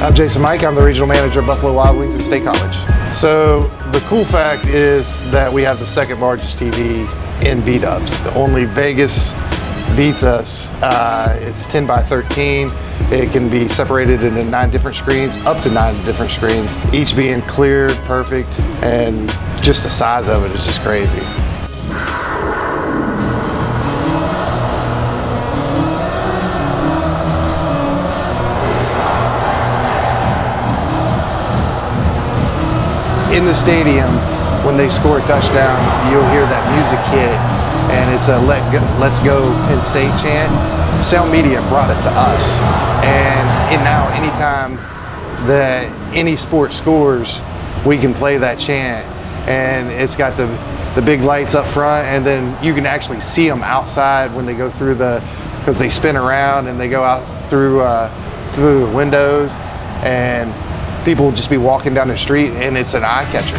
I'm Jason Mike. I'm the regional manager of Buffalo Wild Wings at State College. So the cool fact is that we have the second largest TV in B-dubs. Only Vegas beats us. It's 10 by 13. It can be separated into 9 different screens, up to 9 different screens, each being clear, perfect, and just the size of it is just crazy. In the stadium, when they score a touchdown, you'll hear that music hit, and it's a let's go Penn State chant. Sound Media brought it to us, and now anytime that any sport scores, we can play that chant, and it's got the big lights up front, and then you can actually see them outside when they go through because they spin around and they go out through the windows, and people will just be walking down the street, and it's an eye catcher.